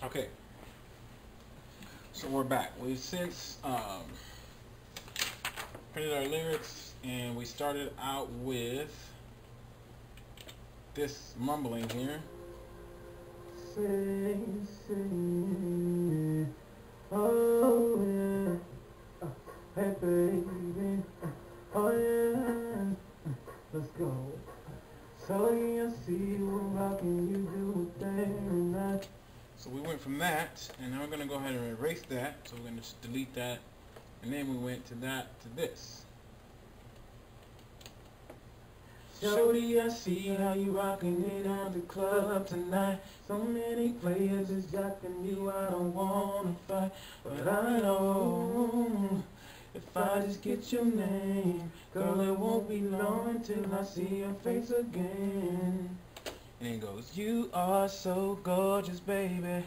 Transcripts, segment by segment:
Okay, so we're back. We've since printed our lyrics, and we started out with this mumbling here. Say, say, oh yeah, hey baby, oh yeah, let's go. So you see what rockin' you do a thing tonight. So we went from that, and now we're going to go ahead and erase that. So we're going to just delete that, and then we went to that to this. Shorty, I see how you rockin' it on the club tonight. So many players is jacking you, I don't wanna fight. But I know if I just get your name, girl, it won't be long until I see your face again. And then it goes, You are so gorgeous, baby.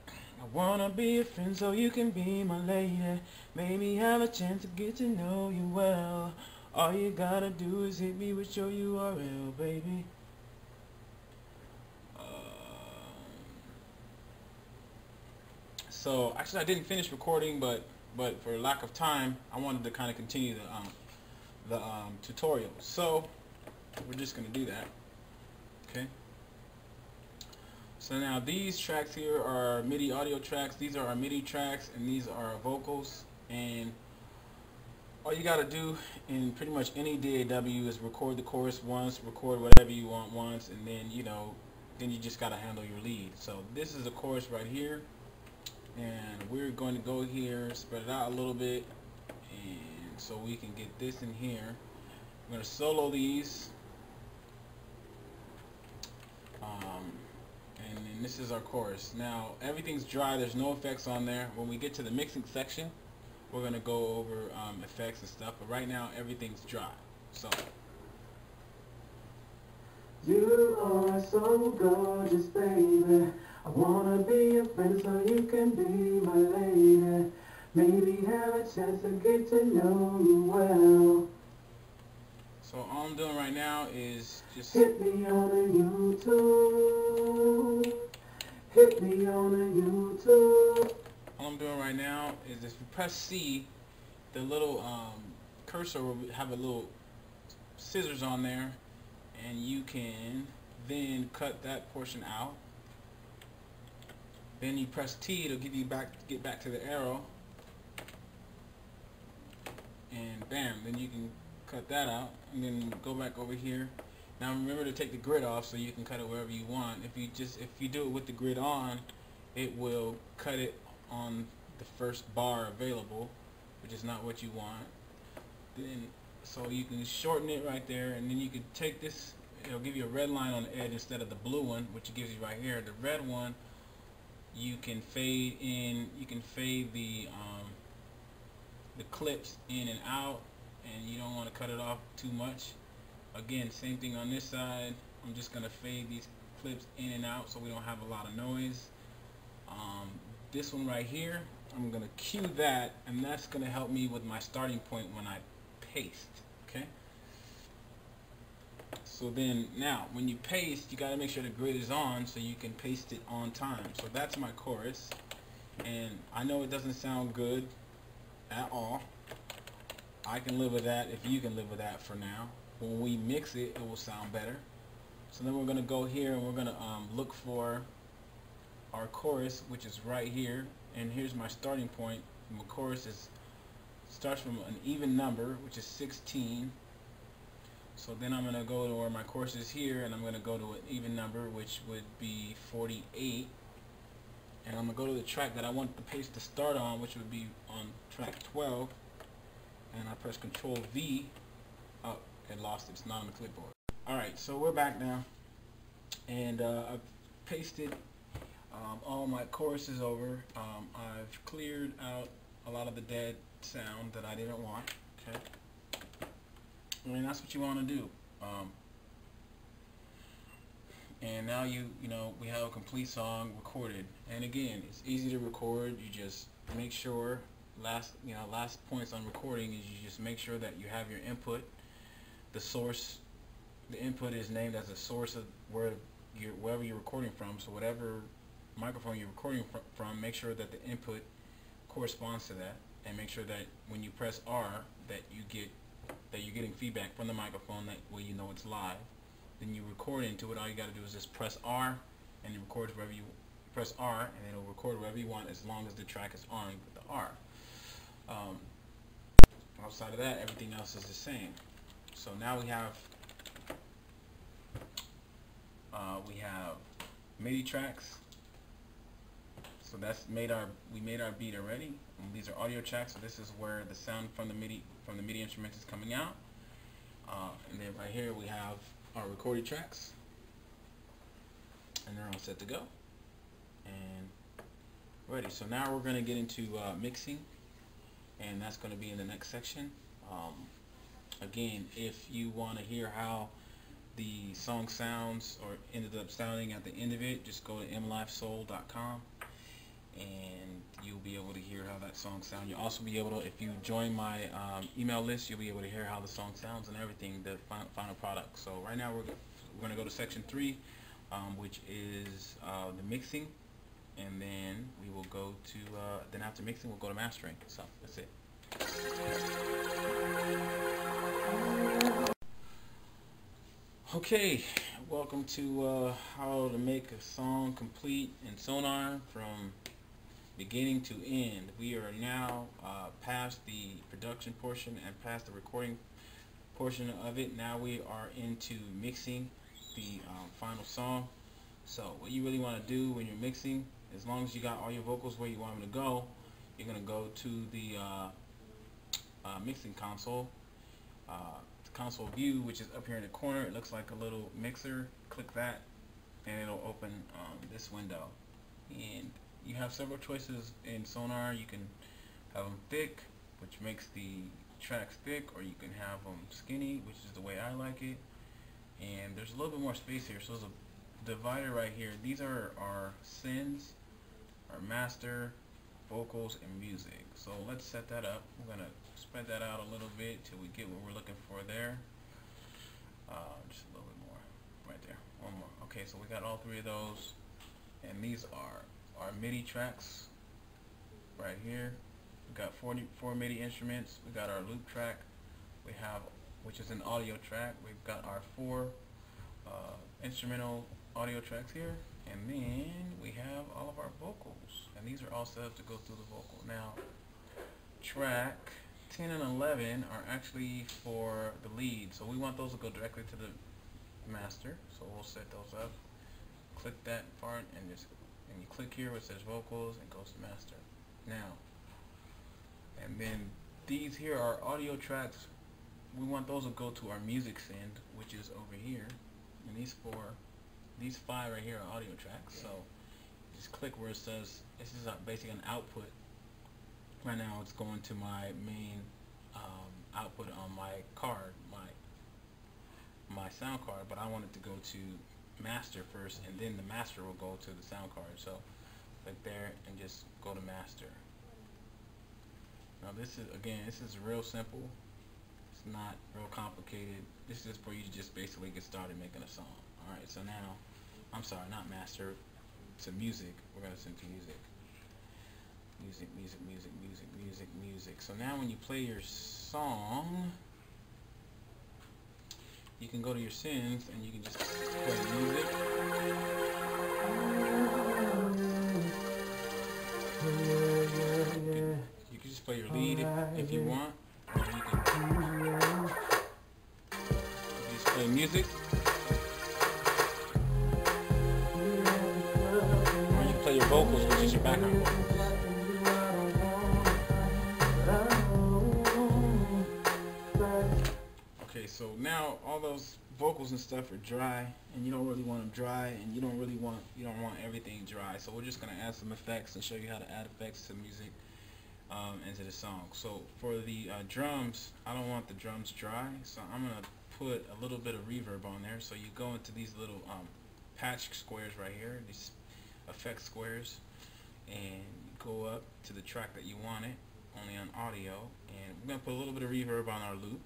I wanna be a friend so you can be my lady. Maybe have a chance to get to know you well. All you gotta do is hit me with your URL, baby. so actually I didn't finish recording, but for lack of time, I wanted to kind of continue the tutorial. So we're just going to do that. Okay. So now these tracks here are MIDI audio tracks. These are our MIDI tracks, and these are our vocals. And all you got to do in pretty much any DAW is record the chorus once, record whatever you want once, and then then you just got to handle your lead. So this is the chorus right here, and we're going to go here, spread it out a little bit, and so we can get this in here. I'm going to solo these. And then this is our chorus. Now everything's dry, there's no effects on there. When we get to the mixing section, we're going to go over effects and stuff, but right now everything's dry. So You are so gorgeous, baby. I wanna be your friend so you can be my lady. Maybe have a chance to get to know you well. so all I'm doing right now is just Hit me on the YouTube. Hit me on the YouTube. all I'm doing right now is if you press C, the little cursor will have a little scissors on there, and you can then cut that portion out. Then you press T to get back to the arrow, and bam, then you can cut that out, and then go back over here. Now remember to take the grid off so you can cut it wherever you want. If you do it with the grid on, it will cut it on the first bar available, which is not what you want. Then so you can shorten it right there, and then you can take this, it'll give you a red line on the edge instead of the blue one, which it gives you right here. The red one, you can fade in, you can fade the clips in and out, and you don't want to cut it off too much. Again, same thing on this side. I'm just going to fade these clips in and out so we don't have a lot of noise. This one right here, I'm going to cue that, and that's going to help me with my starting point when I paste. Okay. So then now when you paste, you got to make sure the grid is on so you can paste it on time. So that's my chorus, and I know it doesn't sound good at all. I can live with that if you can live with that for now. When we mix it, it will sound better. So then we're going to go here, and we're going to look for our chorus, which is right here, and here's my starting point. My chorus starts from an even number, which is 16. So then I'm going to go to where my chorus is here, and I'm going to go to an even number, which would be 48. And I'm going to go to the track that I want the paste to start on, which would be on track 12. And I press Control V. Oh, it lost it. It's not on the clipboard. Alright, so we're back now. And I've pasted all my choruses over. I've cleared out a lot of the dead sound that I didn't want. Okay. And that's what you want to do. And now we have a complete song recorded. And again, it's easy to record. You just make sure last points on recording is you just make sure that you have your input. The source, the input is named as a source of wherever you're recording from. So whatever microphone you're recording from, make sure that the input corresponds to that, and make sure that when you press R that you're getting feedback from the microphone, that way you know it's live. Then you record into it. All you got to do is just press R, and it records wherever you press R, and it'll record wherever you want as long as the track is on with the R. Outside of that, everything else is the same. So now we have MIDI tracks. So that's we made our beat already. And these are audio tracks. So this is where the sound from the MIDI instruments is coming out. And then right here we have our recorded tracks, and they're all set to go and ready. So now we're going to get into mixing, and that's going to be in the next section. Again, if you want to hear how the song sounds or ended up sounding at the end of it, just go to mlivesoul.com and you'll be able to hear how that song sounds. You'll also be able to, if you join my email list, you'll be able to hear how the song sounds and everything, the final product. So right now we're going to go to section 3, which is the mixing, and then we will go to then after mixing we'll go to mastering. So that's it. Okay, welcome to how to make a song complete in Sonar from beginning to end. We are now past the production portion and past the recording portion of it. Now we are into mixing the final song. So what you really want to do when you're mixing, as long as you got all your vocals where you want them to go, you're going to go to the mixing console. Console view, which is up here in the corner. It looks like a little mixer. Click that and it'll open this window, and you have several choices in Sonar. You can have them thick, which makes the tracks thick, or you can have them skinny, which is the way I like it. And there's a little bit more space here, so there's a divider right here. These are our sends, our master, vocals, and music. So let's set that up. We're gonna spread that out a little bit till we get what we're looking for there. Just a little bit more right there. One more. Okay, so we got all three of those, and these are our MIDI tracks right here. We got 44 MIDI instruments. We got our loop track. We have, which is an audio track. We've got our 4 instrumental audio tracks here, and then we have all of our vocals, and these are all set up to go through the vocal. Now, track 10 and 11 are actually for the lead, so we want those to go directly to the master. So we'll set those up. Click that part and you click here where it says vocals and goes to master. Now, and then these here are audio tracks. We want those to go to our music send, which is over here. And these 5 right here are audio tracks. So just click where it says, this is basically an output. Right now it's going to my main output on my card, my sound card, but I want it to go to master first, and then the master will go to the sound card. So click there and just go to master. Now this is real simple. It's not real complicated. This is for you to just basically get started making a song. Alright, so now, I'm sorry, not master, to music. We're going to send to music. Music, music, music, music, music, music. So now when you play your song, you can go to your sends and you can just play music. You can just play your lead if you want. Or you can just play music. Or you can play your vocals, which is your background vocals. Okay, so now all those vocals and stuff are dry, and you don't really want them dry, and you don't want everything dry. So we're just gonna add some effects and show you how to add effects to music into the song. So for the drums, I don't want the drums dry, so I'm gonna put a little bit of reverb on there. So you go into these little patch squares right here, these effect squares, and go up to the track that you want it, only on audio, and we're gonna put a little bit of reverb on our loop.